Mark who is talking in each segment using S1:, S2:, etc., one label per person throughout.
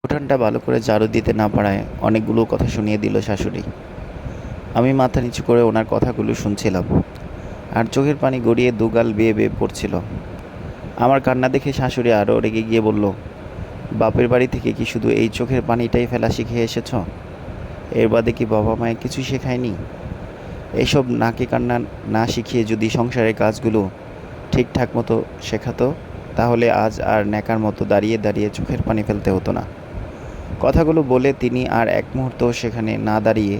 S1: উঠানটা ভালো করে ঝাড়ু দিতে না পারায় অনেকগুলো কথা শুনিয়ে দিল শাশুড়ি। আমি মাথা নিচু করে ওনার কথাগুলো শুনছিলাম, আর চোখের পানি গড়িয়ে দুগাল বেয়ে বেয়ে পড়ছিল। আমার কান্না দেখে শাশুড়ি আরও রেগে গিয়ে বলল, বাপের বাড়ি থেকে কি শুধু এই চোখের পানিটাই ফেলা শিখে এসেছ? এর বাদে কি বাবা মায়ের কিছুই শেখায়নি? এইসব নাকে কান্না না শিখিয়ে যদি সংসারের কাজগুলো ঠিকঠাক মতো শেখাতো, তাহলে আজ আর ন্যাকার মতো দাঁড়িয়ে দাঁড়িয়ে চোখের পানি ফেলতে হতো না। কথাগুলো বলে তিনি আর এক মুহূর্ত সেখানে না দাঁড়িয়ে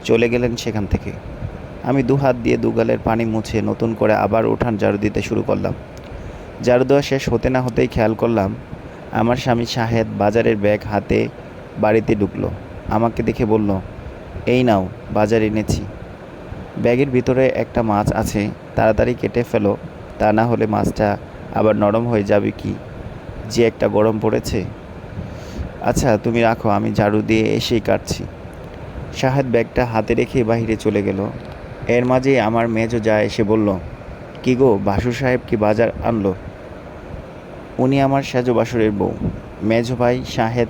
S1: চলে গেলেন সেখান থেকে। আমি দুহাত দিয়ে দুগালের পানি মুছে নতুন করে আবার উঠান ঝাড়ু দিতে শুরু করলাম। ঝাড়ু দেওয়া শেষ হতে না হতেই খেয়াল করলাম আমার স্বামী শাহেদ বাজারের ব্যাগ হাতে বাড়িতে ঢুকলো। আমাকে দেখে বলল, এই নাও, বাজার এনেছি। ব্যাগের ভিতরে একটা মাছ আছে, তাড়াতাড়ি কেটে ফেলো, তা না হলে মাছটা আবার নরম হয়ে যাবে। কি যে একটা গরম পড়েছে। আচ্ছা তুমি রাখো, আমি ঝাড়ু দিয়ে এসেই কাটছি। শাহেদ ব্যাগটা হাতে রেখে বাহিরে চলে গেল। এর মাঝেই আমার মেজো জা এসে বলল, কি গো, বাসুর সাহেব কি বাজার আনলো? উনি আমার সেজো বাসুরের বউ। মেজো ভাই শাহেদ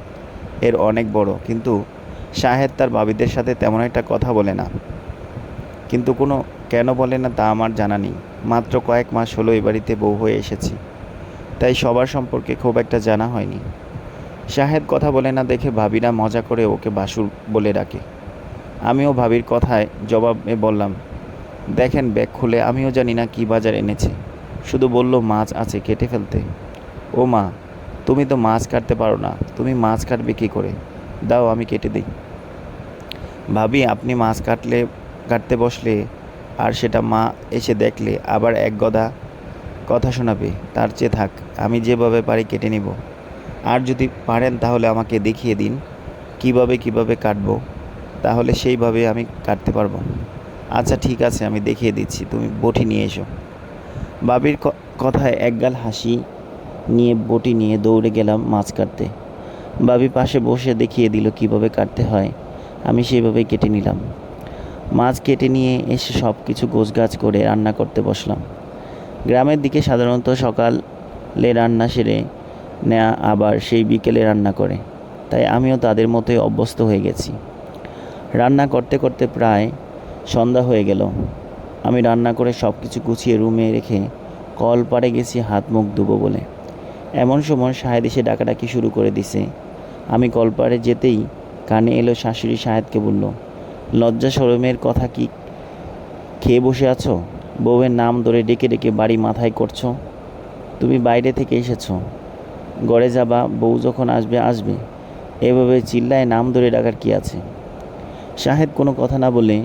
S1: এর অনেক বড়, কিন্তু শাহেদ তার ভাবিদের সাথে তেমন একটা কথা বলে না। কিন্তু কেন বলে না তা আমার জানা নেই। মাত্র কয়েক মাস হলো এই বাড়িতে বউ হয়ে এসেছি, তাই সবার সম্পর্কে খুব একটা জানা হয়নি। শাহেদ কথা বলে না দেখে ভাবিরা মজা করে ওকে বাসুর বলে ডাকে। আমিও ভাবির কথায় জবাবে বললাম, দেখেন ব্যাগ খুলে আমিও জানি না কি বাজার এনেছে, শুধু বলল মাছ আছে কেটে ফেলতে। ও মা, তুমি তো মাছ কাটতে পারো না, তুমি মাছ কাটবে কী করে? দাও আমি কেটে দিই। ভাবি, আপনি মাছ কাটতে বসলে আর সেটা মা এসে দেখলে আবার এক গদা কথা শোনাবে, তার চেয়ে থাক, আমি যেভাবে পারি কেটে নিব। আর যদি পারেন তাহলে আমাকে দেখিয়ে দিন কিভাবে কাটবো, তাহলে সেইভাবে আমি কাটতে পারবো। আচ্ছা ঠিক আছে, আমি দেখিয়ে দিচ্ছি, তুমি বটি নিয়ে এসো। বাবির কথায় একগাল হাসি নিয়ে বটি নিয়ে দৌড়ে গেলাম মাছ কাটতে। বাবি পাশে বসে দেখিয়ে দিল কিভাবে কাটতে হয়। আমি সেইভাবেই কেটে নিলাম। মাছ কেটে নিয়ে এসে সব কিছু গোছগাছ করে রান্না করতে বসলাম। গ্রামের দিকে সাধারণত সকালে রান্না সেরে নেয়া আবার সেই বিকেলে রান্না করে, তাই আমিও তাদের মতোই অভ্যস্ত হয়ে গেছি। রান্না করতে করতে প্রায় সন্ধ্যা হয়ে গেল। আমি রান্না করে সব কিছু গুছিয়ে রুমে রেখে কল পাড়ে গেছি হাত মুখ ধুবো বলে। এমন সময় শাহেদ এসে ডাকাডাকি শুরু করে দিছে। আমি কলপাড়ে যেতেই কানে এলো শাশুড়ি শাহেদকে বলল, লজ্জা শরমের কথা কি খেয়ে বসে আছো? বউয়ের নাম ধরে ডেকে ডেকে বাড়ি মাথায় করছো। তুমি বাইরে থেকে এসেছো, ঘরে যাবা, বউ যখন আসবে আসবে, এভাবে চিল্লায় নাম ধরে ডাকার কি আছে? শাহেদ কোনো কথা না বলে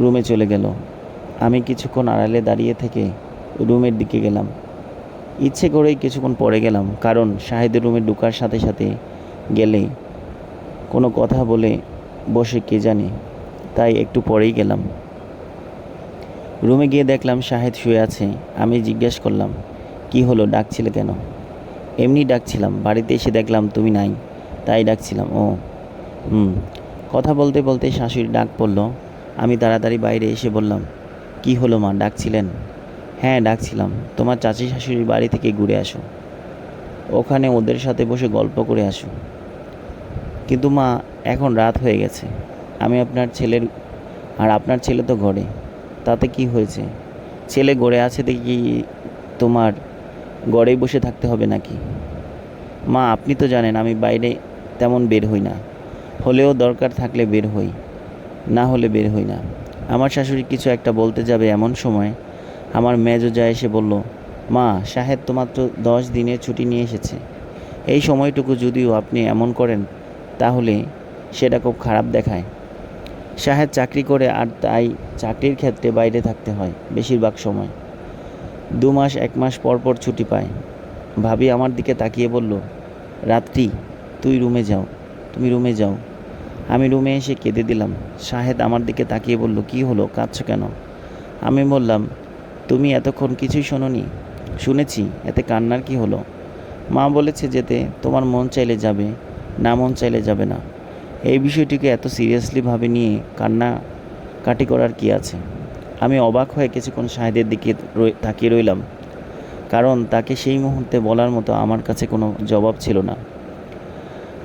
S1: রুমে চলে গেল। আমি কিছুক্ষণ আড়ালে দাঁড়িয়ে থেকে রুমের দিকে গেলাম। ইচ্ছে করেই কিছুক্ষণ পরে গেলাম, কারণ শাহেদের রুমে ঢোকার সাথে সাথে গেলে কোনো কথা বলে বসে কে জানে, তাই একটু পরেই গেলাম। রুমে গিয়ে দেখলাম শাহেদ শুয়ে আছে। আমি জিজ্ঞেস করলাম, কি হলো, ডাকছিলে কেন? এমনি ডাকছিলাম, বাড়িতে এসে দেখলাম তুমি নাই, তাই ডাকছিলাম। ও হুম। কথা বলতে বলতে শাশুড়ি ডাক পড়ল। আমি তাড়াতাড়ি বাইরে এসে বললাম, কি হলো মা, ডাকছিলেন? হ্যাঁ ডাকছিলাম, তোমার চাচি শাশুড়ির বাড়ি থেকে ঘুরে আসো, ওখানে ওদের সাথে বসে গল্প করে আসো। কিন্তু মা, এখন রাত হয়ে গেছে, আমি আপনার ছেলে তো ঘরে, তাতে কি হয়েছে? ছেলে ঘরে আছে দেখি তোমার ঘরেই বসে থাকতে হবে নাকি? মা, আপনি তো জানেন আমি বাইরে তেমন বের হই না, হলেও দরকার থাকলে বের হই, না হলে বের হই না। আমার শাশুড়ি কিছু একটা বলতে যাবে এমন সময় আমার মেজো জা এসে বলল, মা, শাহেদ তো মাত্র 10 দিনের ছুটি নিয়ে এসেছে। এই সময়টুকু যদিও আপনি এমন করেন তাহলে সেটা খুব খারাপ দেখায়। শাহেদ চাকরি করে, আর তাই চাকরির ক্ষেত্রে বাইরে থাকতে হয় বেশিরভাগ সময়। 2 মাস 1 মাস পর পর ছুটি পায়। ভাবি আমার দিকে তাকিয়ে বলল, রাত্রি, তুমি রুমে যাও। আমি রুমে এসে কেঁদে দিলাম। শাহেদ আমার দিকে তাকিয়ে বলল, কি হলো, কাঁদছো কেন? আমি বললাম, তুমি এতক্ষণ কিছুই শোনোনি? শুনেছি, এতে কান্নার কি হলো? মা বলেছে যেতে, তোমার মন চাইলে যাবে, না মন চাইলে যাবে না। এই বিষয়টিকে এত সিরিয়াসলি ভাবে নিয়ে কান্নাকাটি করার কি আছে? আমি অবাক হয়ে কিছুক্ষণ শাহেদের দিকে তাকিয়ে রইলাম, কারণ তাকে সেই মুহূর্তে বলার মতো আমার কাছে কোনো জবাব ছিল না।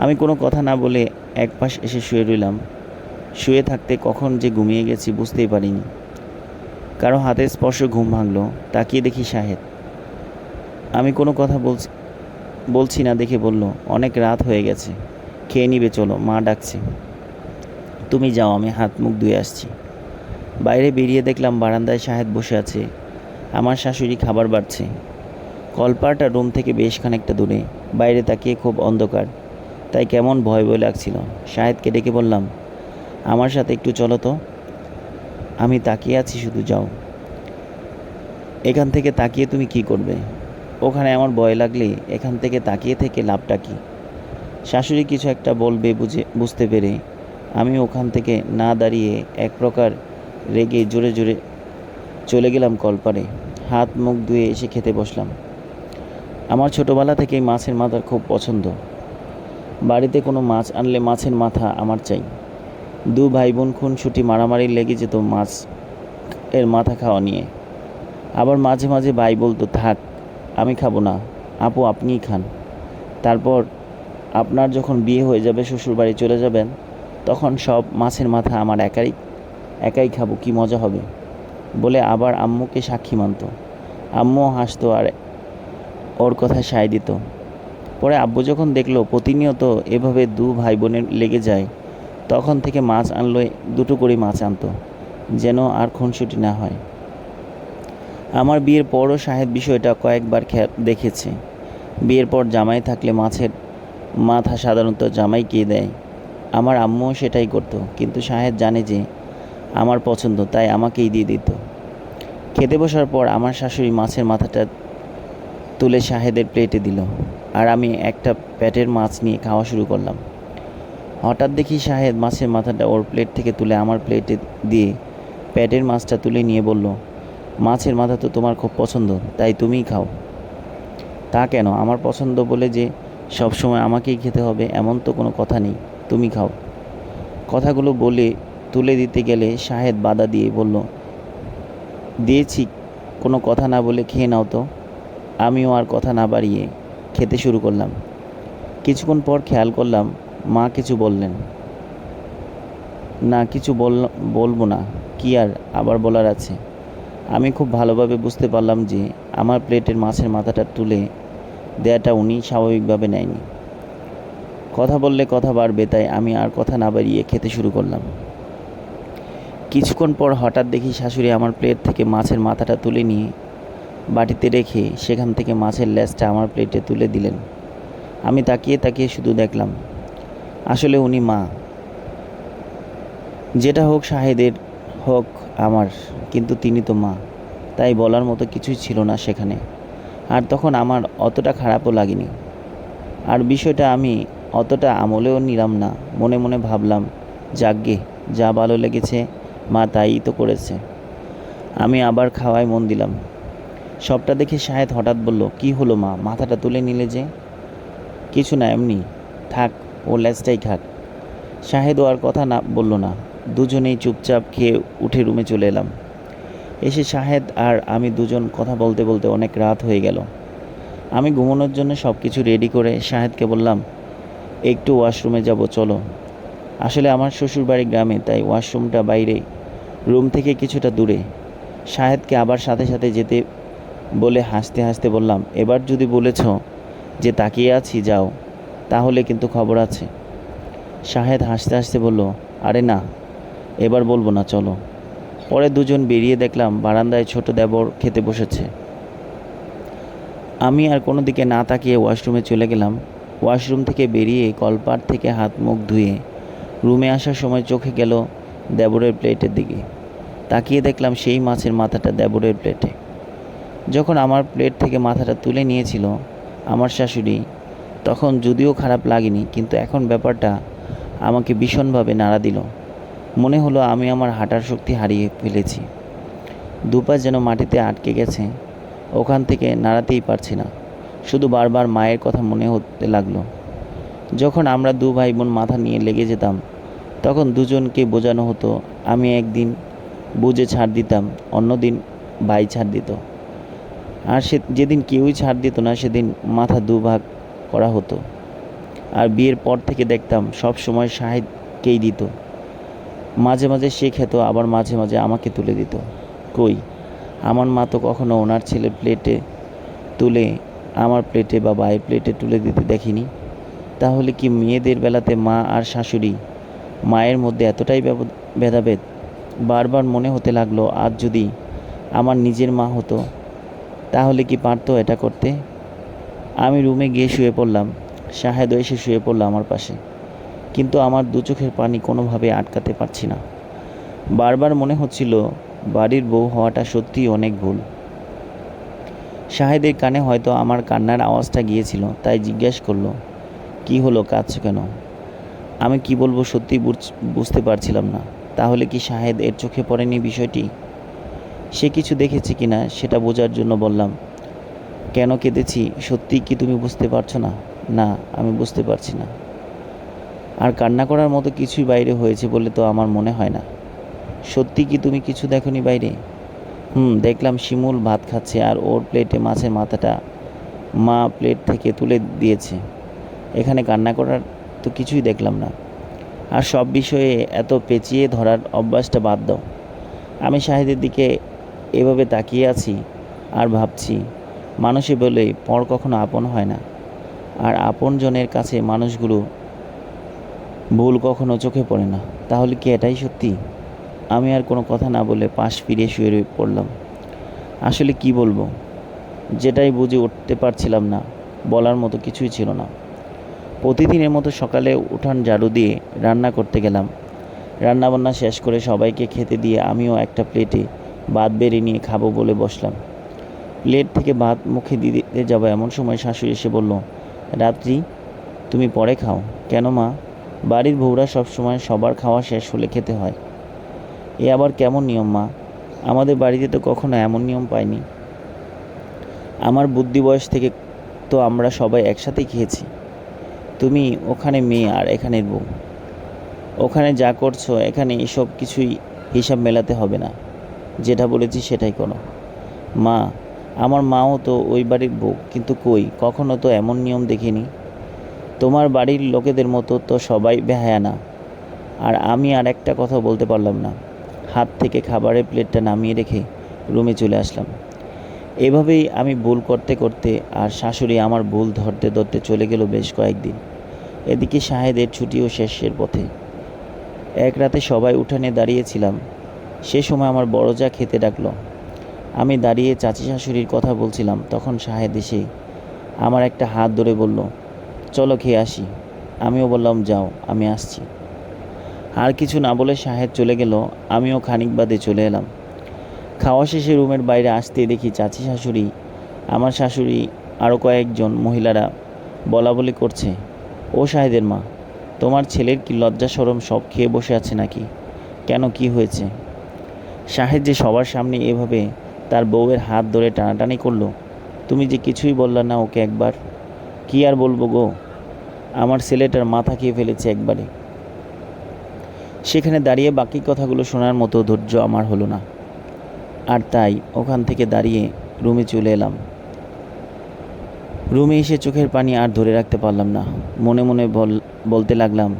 S1: আমি কোনো কথা না বলে একপাশ এসে শুয়ে রইলাম। শুয়ে থাকতে কখন যে ঘুমিয়ে গেছি বুঝতেই পারিনি। কারো হাতের স্পর্শ ঘুম ভাঙল। তাকিয়ে দেখি শাহেদ। আমি কোনো কথা বলছি না দেখে বলল, অনেক রাত হয়ে গেছে, খেয়ে নিবে, চলো, মা ডাকছে। তুমি যাও, আমি হাত মুখ ধুয়ে আসছি। বাইরে বেরিয়ে দেখলাম বারান্দায় শাহেদ বসে আছে। আমার শাশুড়ি খাবার বাড়ছে। কলপাড়টা রুম থেকে বেশ খানিকটা দূরে। বাইরে তাকিয়ে খুব অন্ধকার, তাই কেমন ভয় ভয় লাগছিল। শাহেদকে ডেকে বললাম, আমার সাথে একটু চলো তো। আমি তাকিয়ে আছি, শুধু যাও। এখান থেকে তাকিয়ে তুমি কি করবে? ওখানে আমার ভয় লাগলে এখান থেকে তাকিয়ে থেকে লাভটা কি? শাশুড়ি কিছু একটা বলবে বুঝতে পেরে আমি ওখান থেকে না দাঁড়িয়ে এক প্রকার রেগে জোরে জোরে চলে গেলাম কলপারে। হাত মুখ ধুয়ে এসে খেতে বসলাম। আমার ছোটোবেলা থেকেই মাছের মাথার খুব পছন্দ। বাড়িতে কোনো মাছ আনলে মাছের মাথা আমার চাই। দু ভাই বোন খুনসুটি মারামারি লেগে যেত মাছ এর মাথা খাওয়া নিয়ে। আবার মাঝে মাঝে ভাই বলতো, থাক, আমি খাবো না, আপু আপনিই খান। তারপর আপনার যখন বিয়ে হয়ে যাবে, শ্বশুরবাড়ি চলে যাবেন, তখন সব মাছের মাথা আমার একাই খাবো, কি মজা হবে বলে আবার আম্মুকে সাক্ষী মানত। আম্মুও হাসতো আর ওর কথা সায় দিত। পরে আব্বু যখন দেখলো প্রতিনিয়ত এভাবে দু ভাই বোনের লেগে যায়, তখন থেকে মাছ আনলে দুটো করে মাছ আনতো, যেন আর খুনসুটি না হয়। আমার বিয়ের পরও শাহেদ বিষয়টা কয়েকবার দেখেছে। বিয়ের পর জামাই থাকলে মাছের মাথা সাধারণত জামাইকে দেয়। আমার আম্মুও সেটাই করতো, কিন্তু শাহেদ জানে যে আমার পছন্দ, তাই আমাকেই দিয়ে দিত। খেতে বসার পর আমার শাশুড়ি মাছের মাথাটা তুলে শাহেদের প্লেটে দিল, আর আমি একটা পেটের মাছ নিয়ে খাওয়া শুরু করলাম। হঠাৎ দেখি শাহেদ মাছের মাথাটা ওর প্লেট থেকে তুলে আমার প্লেটে দিয়ে পেটের মাছটা তুলে নিয়ে বলল, মাছের মাথা তো তোমার খুব পছন্দ, তাই তুমিই খাও। তা কেন? আমার পছন্দ বলে যে সব সময় আমাকেই খেতে হবে এমন তো কোনো কথা নেই, তুমি খাও। কথাগুলো বলে তুলে দিতে গেলে শাহেদ বাধা দিয়ে বলল, দিয়েছি, কোনো কথা না বলে খেয়ে নাও তো। আমিও আর কথা না বাড়িয়ে খেতে শুরু করলাম। কিছুক্ষণ পর খেয়াল করলাম মা কিছু বললেন না। কিছু বলবো না, কি আর আবার বলার আছে? আমি খুব ভালোভাবে বুঝতে পারলাম যে আমার প্লেটের মাছের মাথাটা তুলে দেয়াটা উনি স্বাভাবিকভাবে নেয়নি। কথা বললে কথা বাড়বে, তাই আমি আর কথা না বাড়িয়ে খেতে শুরু করলাম। কিছুক্ষণ পর হঠাৎ দেখি শাশুড়ি আমার প্লেট থেকে মাছের মাথাটা তুলে নিয়ে বাটিতে রেখে সেখান থেকে মাছের লেজটা আমার প্লেটে তুলে দিলেন। আমি তাকিয়ে তাকিয়ে শুধু দেখলাম। আসলে উনি মা। যেটা হোক শাহেদের, হোক আমার, কিন্তু তিনি তো মা, তাই বলার মতো কিছুই ছিল না সেখানে। আর তখন আমার অতটা খারাপও লাগেনি। আর বিষয়টা আমি অতটা আমলেও নিলাম না। মনে মনে ভাবলাম, যাকগে, যা ভালো লেগেছে মা তাই তো করেছে। আমি আবার খাওয়ায় মন দিলাম। সবটা দেখে শাহেদ হঠাৎ বলল, কি হলো মা, মাথাটা তুলে নিলে যে? কিছু না, এমনি, থাক, ও লেজটাই খাক। শাহেদও আর কথা না বলল না। দুজনেই চুপচাপ খেয়ে উঠে রুমে চলে এলাম। এসে শাহেদ আর আমি দুজন কথা বলতে বলতে অনেক রাত হয়ে গেল। আমি ঘুমানোর জন্য সব কিছু রেডি করে শাহেদকে বললাম, একটু ওয়াশরুমে যাব, চলো। আসলে আমার শ্বশুরবাড়ি গ্রামে, তাই ওয়াশরুমটা বাইরে, রুম থেকে কিছুটা দূরে। শাহেদকে আবার সাথে সাথে যেতে বলে হাসতে হাসতে বললাম, এবার যদি বলেছ যে তাকিয়ে আছি যাও, তাহলে কিন্তু খবর আছে। শাহেদ হাসতে হাসতে বলল, আরে না, এবার বলবো না, চলো। পরে দুজন বেরিয়ে দেখলাম বারান্দায় ছোট দেবর খেতে বসেছে। আমি আর কোনো দিকে না তাকিয়ে ওয়াশরুমে চলে গেলাম। ওয়াশরুম থেকে বেরিয়ে কলপাড় থেকে হাত মুখ ধুয়ে রুমে আসার সময় চোখে গেল দেবরের প্লেটের দিকে। তাকিয়ে দেখলাম সেই মাছের মাথাটা দেবরের প্লেটে। যখন আমার প্লেট থেকে মাথাটা তুলে নিয়েছিল আমার শাশুড়ি, তখন যদিও খারাপ লাগেনি, কিন্তু এখন ব্যাপারটা আমাকে ভীষণভাবে নাড়া দিল। মনে হলো আমি আমার হাঁটার শক্তি হারিয়ে ফেলেছি। দুপা যেন মাটিতে আটকে গেছে, ওখান থেকে নাড়াতেই পারছি না। শুধু বারবার মায়ের কথা মনে হতে লাগলো। যখন আমরা দু ভাই বোন মাথা নিয়ে লেগে যেতাম, তখন দুজনকে বোঝানো হতো। আমি একদিন বুঝে ছাড় দিতাম, অন্যদিন ভাই ছাড় দিত। আর যেদিন কেউই ছাড় দিত না, সেদিন মাথা দুভাগ করা হতো। আর বিয়ের পর থেকে দেখতাম সব সময় শাহেদকেই দিত। মাঝে মাঝে সে খেত, আবার মাঝে মাঝে আমাকে তুলে দিত। কই, আমার মা তো কখনো ওনার ছেলের প্লেটে তুলে আমার প্লেটে বা ভাইয়ের প্লেটে তুলে দিতে দেখিনি। তাহলে কি মেয়েদের বেলাতে মা আর শাশুড়ি মায়ের মধ্যে এতটাই ভেদাভেদ? বারবার মনে হতে লাগলো, আজ যদি আমার নিজের মা হতো তাহলে কি পারতো এটা করতে? আমি রুমে গিয়ে শুয়ে পড়লাম। শাহেদও এসে শুয়ে পড়ল আমার পাশে। কিন্তু আমার দু চোখের পানি কোনোভাবে আটকাতে পারছি না। বারবার মনে হচ্ছিল বাড়ির বউ হওয়াটা সত্যিই অনেক ভুল। শাহেদের কানে হয়তো আমার কান্নার আওয়াজটা গিয়েছিল, তাই জিজ্ঞেস করলো, কি হলো, কাঁদছো কেন? আমি কি বলবো সত্যিই বুঝতে পারছিলাম না। তাহলে কি শাহেদ এর চোখে পড়েনি বিষয়টি? সে কিছু দেখেছে কিনা সেটা বোঝার জন্য বললাম, কেন কেঁদেছি সত্যিই কি তুমি বুঝতে পারছো না? না, আমি বুঝতে পারছি না। আর কান্না করার মতো কিছুই বাইরে হয়েছে বলে তো আমার মনে হয় না। সত্যি কি তুমি কিছু দেখোনি বাইরে? দেখলাম শিমুল ভাত খাচ্ছে আর ওর প্লেটে মাছের মাথাটা মা প্লেট থেকে তুলে দিয়েছে। এখানে কান্না করার তো কিছুই দেখলাম না। আর সব বিষয়ে এত পেঁচিয়ে ধরার অভ্যাসটা বাদ দাও। আমি শাহেদের দিকে এভাবে তাকিয়ে আছি আর ভাবছি, মানুষে বলে পর কখনো আপন হয় না, আর আপনজনের কাছে মানুষগুলো ভুল কখনো চোখে পড়ে না। তাহলে কি এটাই সত্যি? আমি আর কোনো কথা না বলে পাশ ফিরে শুয়ে পড়লাম। আসলে কি বলবো, যেটাই বুঝে উঠতে পারছিলাম না। বলার মতো কিছুই ছিল না। প্রতিদিনের মতো সকালে উঠান ঝাড়ু দিয়ে রান্না করতে গেলাম। রান্নাবান্না শেষ করে সবাইকে খেতে দিয়ে আমিও একটা প্লেটে ভাত বেড়ে নিয়ে খাবো বলে বসলাম। প্লেট থেকে ভাত মুখে দিতে যাব এমন সময় শাশুড়ি এসে বলল, রাত্রি, তুমি পরে খাও। কেন মা? বাড়ির বউরা সবসময় সবার খাওয়া শেষ হলে খেতে হয়। এ আবার কেমন নিয়ম মা? আমাদের বাড়িতে তো কখনো এমন নিয়ম পাইনি। আমার বুদ্ধি বয়স থেকে তো আমরা সবাই একসাথেই খেয়েছি। তুমি ওখানে মেয়ে আর এখানের বউ। ওখানে যা করছো এখানে এসব কিছুই হিসাব মেলাতে হবে না। যেটা বলেছি সেটাই করো। মা, আমার মাও তো ওই বাড়ির বউ, কিন্তু কই, কখনো তো এমন নিয়ম দেখিনি। তোমার বাড়ির লোকেদের মতো তো সবাই বেহায়া না। আর আমি আর একটা কথা বলতে পারলাম না। হাত থেকে খাবারের প্লেটটা নামিয়ে রেখে রুমে চলে আসলাম। এভাবেই আমি ভুল করতে করতে আর শাশুড়ি আমার ভুল ধরতে ধরতে চলে গেল বেশ কয়েকদিন। এদিকে শাহেদের ছুটিও শেষের পথে। এক রাতে সবাই উঠানে দাঁড়িয়েছিলাম। সে সময় আমার বড় যা খেতে ডাকলো। আমি দাঁড়িয়ে চাচি শাশুড়ির কথা বলছিলাম, তখন শাহেদ এসে আমার একটা হাত ধরে বলল, চলো খেয়ে আসি। আমিও বললাম, যাও, আমি আসছি। আর কিছু না বলে শাহেদ চলে গেল। আমিও খানিক বাদে চলে এলাম। খাওয়া শেষে রুমের বাইরে আসতে দেখি চাচি শাশুড়ি, আমার শাশুড়ি, আরও কয়েকজন মহিলারা বলাবলি করছে, ও শাহেদের মা, তোমার ছেলের কি লজ্জা শরম সব খেয়ে বসে আছে নাকি? কেন, কি হয়েছে? শাহেদ যে সবার সামনে এভাবে তার বউয়ের হাত ধরে টানাটানি করলো, তুমি যে কিছুই বললা না ওকে একবার? কি আর বলবো গো, আমার ছেলেটার মাথা খেয়ে ফেলেছে একবারে। সেখানে দাঁড়িয়ে বাকি কথাগুলো শোনার মতো ধৈর্য আমার হলো না, আর তাই ওখান থেকে দাঁড়িয়ে রুমে চলে এলাম। রুমে এসে চোখের পানি আর ধরে রাখতে পারলাম না। মনে মনে বলতে লাগলাম,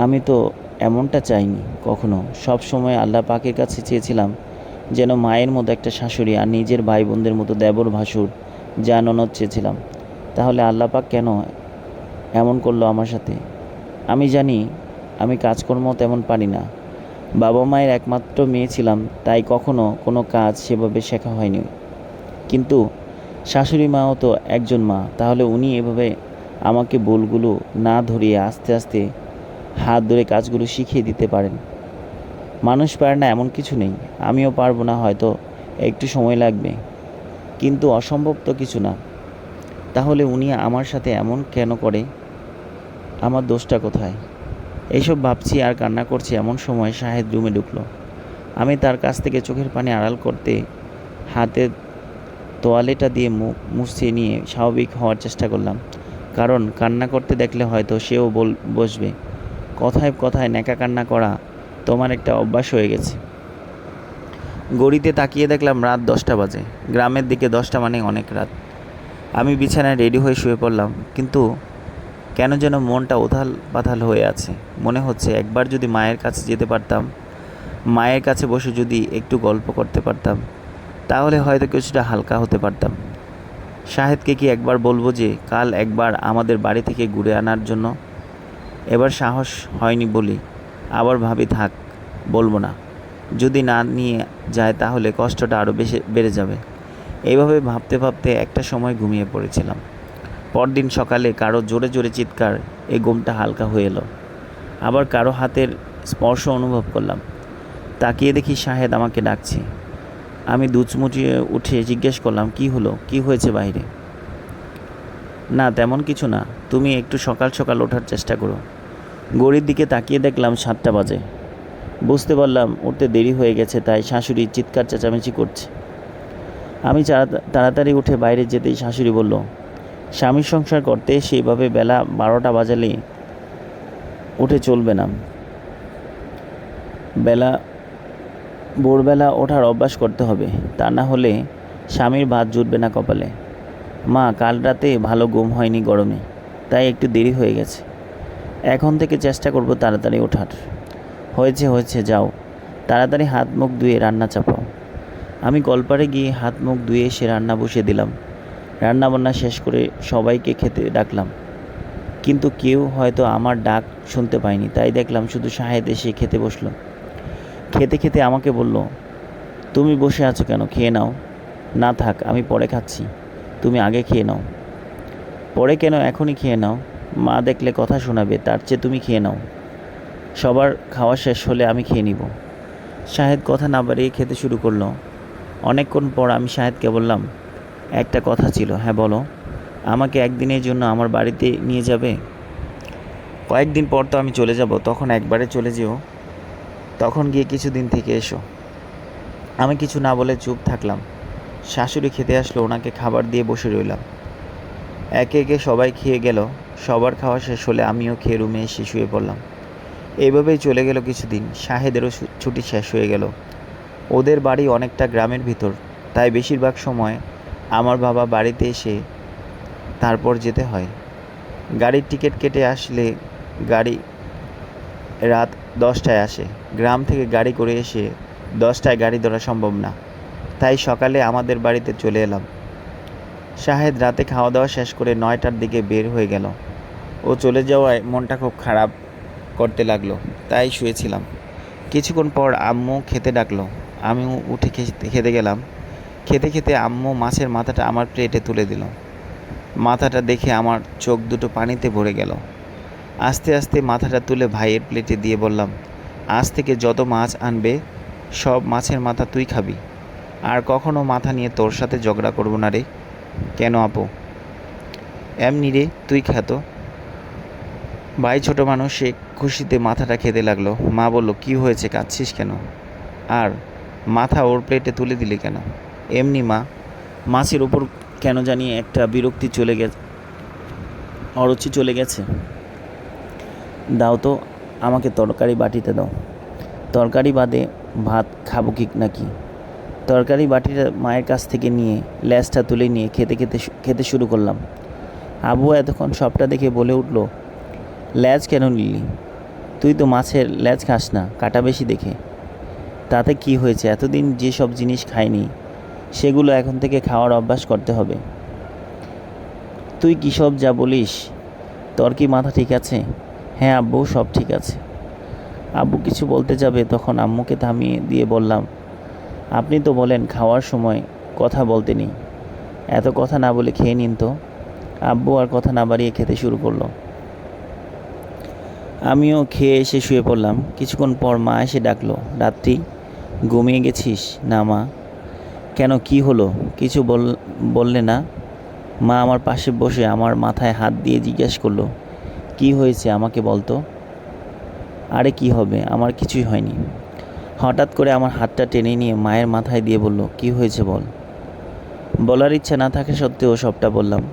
S1: আমি তো এমনটা চাইনি কখনো। সব সময় আল্লাহ পাকের কাছে চেয়েছিলাম যেন মায়ের মতো একটা শাশুড়ি আর নিজের ভাই বোনদের মতো দেবর ভাসুর যা ননদ চেয়েছিলাম। তাহলে আল্লাহ পাক কেন এমন করলো আমার সাথে? আমি জানি আমি কাজকর্ম তেমন পারি না। বাবা মায়ের একমাত্র মেয়ে ছিলাম, তাই কখনো কোনো কাজ সেভাবে শেখা হয়নি। কিন্তু শাশুড়ি মাও তো একজন মা, তাহলে উনি এভাবে আমাকে ভুলগুলো না ধরিয়ে আস্তে আস্তে হাত ধরে কাজগুলো শিখিয়ে দিতে পারেন। মানুষ পারে না এমন কিছু নেই, আমিও পারবো না, হয়তো একটু সময় লাগবে, কিন্তু অসম্ভব তো কিছু না। তাহলে উনি আমার সাথে এমন কেন করে? আমার দোষটা কোথায়? এইসব ভাবছি আর কান্না করছি এমন সময় শাহেদ রুমে ঢুকলো। আমি তার কাছ থেকে চোখের পানি আড়াল করতে হাতে তোয়ালেটা দিয়ে মুখ মুছিয়ে নিয়ে স্বাভাবিক হওয়ার চেষ্টা করলাম, কারণ কান্না করতে দেখলে হয়তো সেও বসবে। কথায় কথায় ন্যাকা কান্না করা তোমার একটা অভ্যাস হয়ে গেছে। ঘড়িতে তাকিয়ে দেখলাম রাত 10টা বাজে। গ্রামের দিকে 10টা মানে অনেক রাত। আমি বিছানায় রেডি হয়ে শুয়ে পড়লাম, কিন্তু কেন যেন মনটা উথাল পাথাল হয়ে আছে। মনে হচ্ছে একবার যদি মায়ের কাছে যেতে পারতাম, মায়ের কাছে বসে যদি একটু গল্প করতে পারতাম, তাহলে হয়তো কিছুটা হালকা হতে পারতাম। শাহেদকে কি একবার বলবো যে কাল একবার আমাদের বাড়ি থেকে ঘুরে আনার জন্য? এবার সাহস হয়নি বলি আবার ভাবি থাক, বলবো না। যদি না নিয়ে যায় তাহলে কষ্টটা আরও বেশি বেড়ে যাবে। এইভাবে ভাবতে ভাবতে একটা সময় ঘুমিয়ে পড়েছিলাম। পরদিন সকালে কারো জোরে জোরে চিৎকার, এই ঘুমটা হালকা হয়ে এলো। আবার কারো হাতের স্পর্শ অনুভব করলাম। তাকিয়ে দেখি শাহেদ আমাকে ডাকছে। আমি দুচমুচিয়ে উঠে জিজ্ঞেস করলাম, কি হলো, কি হয়েছে বাইরে? না তেমন কিছু না, তুমি একটু সকাল সকাল ওঠার চেষ্টা করো। ঘড়ির দিকে তাকিয়ে দেখলাম 7টা বাজে। বুঝতে পারলাম উঠতে দেরি হয়ে গেছে, তাই শাশুড়ি চিৎকার চেঁচামেচি করছে। আমি তাড়াতাড়ি উঠে বাইরে যেতেই শাশুড়ি বলল, স্বামীর সংসার করতে সেইভাবে বেলা 12টা বাজালে উঠে চলবে না। ভোরবেলা ওঠার অভ্যাস করতে হবে, তা না হলে স্বামীর ভাত জুটবে না কপালে। মা, কাল রাতে ভালো ঘুম হয়নি গরমে, তাই একটু দেরি হয়ে গেছে। এখন থেকে চেষ্টা করব তাড়াতাড়ি ওঠার। হয়েছে হয়েছে, যাও তাড়াতাড়ি হাত মুখ ধুয়ে রান্না চাপাও। আমি কলপারে গিয়ে হাত মুখ ধুয়ে এসে রান্না বসিয়ে দিলাম। রান্নাবান্না শেষ করে সবাইকে খেতে ডাকলাম, কিন্তু কেউ হয়তো আমার ডাক শুনতে পায়নি। তাই দেখলাম শুধু শাহেদ এসে খেতে বসলো। খেতে খেতে আমাকে বলল, তুমি বসে আছো কেন, খেয়ে নাও। না থাক, আমি পরে খাচ্ছি, তুমি আগে খেয়ে নাও। পরে কেন, এখনই খেয়ে নাও। মা দেখলে কথা শোনাবে, তার চেয়ে তুমি খেয়ে নাও। সবার খাওয়া শেষ হলে আমি খেয়ে নিব। শাহেদ কথা না বাড়িয়ে খেতে শুরু করলো। অনেকক্ষণ পর আমি শাহেদকে বললাম, একটা কথা ছিল। হ্যাঁ বলো। আমাকে একদিনের জন্য আমার বাড়িতে নিয়ে যাবে? কয়েকদিন পর তো আমি চলে যাব, তখন একবারে চলে যেও। তখন গিয়ে কিছুদিন থেকে এসো। আমি কিছু না বলে চুপ থাকলাম। শাশুড়ি খেতে আসলো, ওনাকে খাবার দিয়ে বসে রইলাম। একে একে সবাই খেয়ে গেল। সবার খাওয়া শেষ হলে আমিও খেয়ে রুমে এসে শুয়ে পড়লাম। এইভাবেই চলে গেল কিছুদিন। শাহেদেরও ছুটি শেষ হয়ে গেল। ওদের বাড়ি অনেকটা গ্রামের ভিতর, তাই বেশিরভাগ সময় আমার বাবা বাড়িতে এসে তারপর যেতে হয়। গাড়ির টিকিট কেটে আসলে গাড়ি রাত 10টায় আসে। গ্রাম থেকে গাড়ি করে এসে 10টায় গাড়ি ধরা সম্ভব না, তাই সকালে আমাদের বাড়িতে চলে এলাম। শাহেদ রাতে খাওয়া দাওয়া শেষ করে 9টার দিকে বের হয়ে গেল। ও চলে যাওয়ায় মনটা খুব খারাপ করতে লাগলো, তাই শুয়েছিলাম। কিছুক্ষণ পর আম্মু খেতে ডাকলো। আমিও উঠে খেতে গেলাম। খেতে খেতে আম্মু মাছের মাথাটা আমার প্লেটে তুলে দিল। মাথাটা দেখে আমার চোখ দুটো পানিতে ভরে গেল। আস্তে আস্তে মাথাটা তুলে ভাইয়ের প্লেটে দিয়ে বললাম, আজ থেকে যত মাছ আনবে সব মাছের মাথা তুই খাবি, আর কখনো মাথা নিয়ে তোর সাথে ঝগড়া করব না রে। কেন আপু? এমনি রে, তুই খাতো। ভাই ছোট মানুষ, সে খুশিতে মাথাটা খেতে লাগলো। মা বলল, কি হয়েছে, কাঁদছিস কেন? আর মাথা ওর প্লেটে তুলে দিলি কেন? এমনি মা। মাছের ওপর কেন জানি একটা বিরক্তি চলে গেছে, অরুচি চলে গেছে। দাও তো, আমাকে তরকারি বাটিতে দাও। তরকারি বাদে ভাত খাবো কি নাকি? তরকারি বাটিটা মায়ের কাছ থেকে নিয়ে লেজটা তুলে নিয়ে খেতে শুরু করলাম। আবু এতক্ষণ সবটা দেখে বলে উঠল, লেজ কেন নিলি? তুই তো মাছের লেজ খাস না, কাটা বেশি দেখে। তাতে কি হয়েছে, এতদিন যেসব জিনিস খাইনি সেগুলো এখন থেকে খাওয়ার অভ্যাস করতে হবে। তুই কী সব যা বলিস, তোর কি মাথা ঠিক আছে? হ্যাঁ আব্বু, সব ঠিক আছে। আব্বু কিছু বলতে যাবে, তখন আম্মুকে থামিয়ে দিয়ে বললাম, আপনি তো বলেন খাওয়ার সময় কথা বলতে নেই, এত কথা না বলে খেয়ে নিন তো। আব্বু আর কথা না বাড়িয়ে খেতে শুরু করলো। আমিও খেয়ে এসে শুয়ে পড়লাম। কিছুক্ষণ পর মা এসে ডাকলো, রাত্রি ঘুমিয়ে গেছিস? না মা। কেন, কি হলো, কিছু বললে না? মা আমার পাশে বসে আমার মাথায় হাত দিয়ে জিজ্ঞেস করলো, কি হয়েছে আমাকে বলতো। আরে কি হবে, আমার কিছুই হয়নি। হঠাৎ করে আমার হাতটা টেনে নিয়ে মায়ের মাথায় দিয়ে বলল, কি হয়েছে বল। বলার ইচ্ছা না থাকা সত্ত্বেও সবটা বললাম।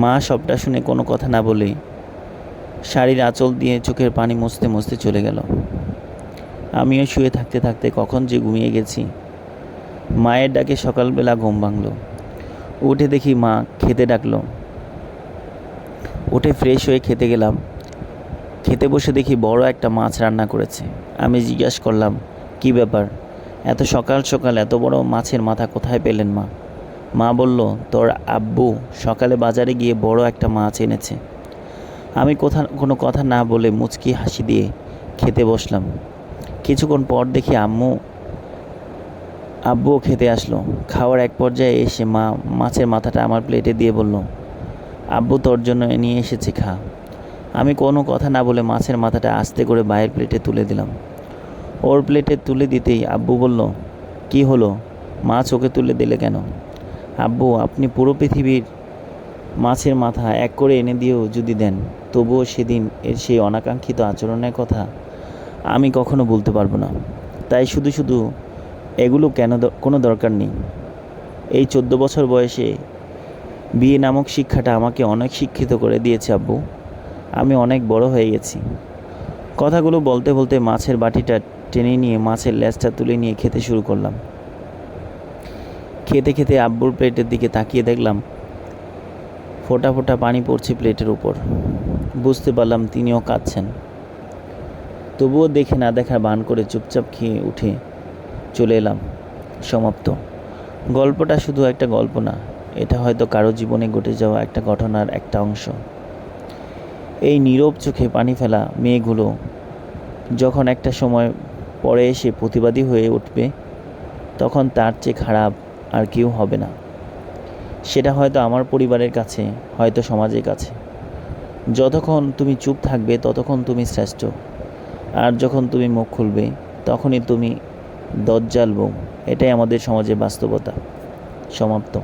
S1: মা সবটা শুনে কোনো কথা না বলে শাড়ির আঁচল দিয়ে চোখের পানি মুছতে মুছতে চলে গেল। আমিও শুয়ে থাকতে থাকতে কখন যে ঘুমিয়ে গেছি। মায়ের ডাকে সকালবেলা ঘুম ভাঙল। উঠে দেখি মা খেতে ডাকলো। উঠে ফ্রেশ হয়ে খেতে গেলাম। খেতে বসে দেখি বড় একটা মাছ রান্না করেছে। আমি জিজ্ঞেস করলাম, কী ব্যাপার, এত সকাল সকাল এত বড় মাছের মাথা কোথায় পেলেন মা? মা বলল, তোর আব্বু সকালে বাজারে গিয়ে বড় একটা মাছ এনেছে। আমি কোনো কথা না বলে মুচকি হাসি দিয়ে খেতে বসলাম। কিছুক্ষণ পর দেখি আব্বুও খেতে আসলো। খাওয়ার এক পর্যায়ে এসে মা মাছের মাথাটা আমার প্লেটে দিয়ে বলল, আব্বু তোর জন্য নিয়ে এসেছে, খা। আমি কোনো কথা না বলে মাছের মাথাটা আস্তে করে মায়ের প্লেটে তুলে দিলাম। ওর প্লেটে তুলে দিতেই আব্বু বলল, কি হলো মা, চোখে তুলে দিলে কেন? আব্বু, আপনি পুরো পৃথিবীর মাছের মাথা এক করে এনে দিয়েও যদি দেন, তবুও সেদিন এর সেই অনাকাঙ্ক্ষিত আচরণের কথা আমি কখনো বলতে পারবো না। তাই শুধু শুধু এগুলো কোনো দরকার নেই। এই 14 বছর বয়সে বিয়ে নামক শিক্ষাটা আমাকে অনেক শিক্ষিত করে দিয়েছে আব্বু। আমি অনেক বড় হয়ে গেছি। কথাগুলো বলতে বলতে মাছের বাটিটা টেনে নিয়ে মাছের লেজটা তুলে নিয়ে খেতে শুরু করলাম। খেতে খেতে আব্বুর প্লেটের দিকে তাকিয়ে দেখলাম ফোঁটা ফোঁটা পানি পড়ছে প্লেটের উপর। বুঝতে পারলাম তিনিও কাঁদছেন। তবুও দেখে না দেখার ভান করে চুপচাপ খেয়ে উঠে চলে এলাম। সমাপ্ত। গল্পটা শুধু একটা গল্প না, এটা হয়তো কারো জীবনে ঘটে যাওয়া একটা ঘটনার একটা অংশ। এই নীরব চোখে পানি ফেলা মেয়েগুলো যখন একটা সময় পরে এসে প্রতিবাদী হয়ে উঠবে, তখন তার চেয়ে খারাপ আর কেউ হবে না। সেটা হয়তো আমার পরিবারের কাছে, হয়তো সমাজের কাছে। যতক্ষণ তুমি চুপ থাকবে ততক্ষণ তুমি শ্রেষ্ঠ, আর যখন তুমি মুখ খুলবে তখনই তুমি দজ্জাল বউ। এটাই আমাদের সমাজের বাস্তবতা। সমাপ্ত।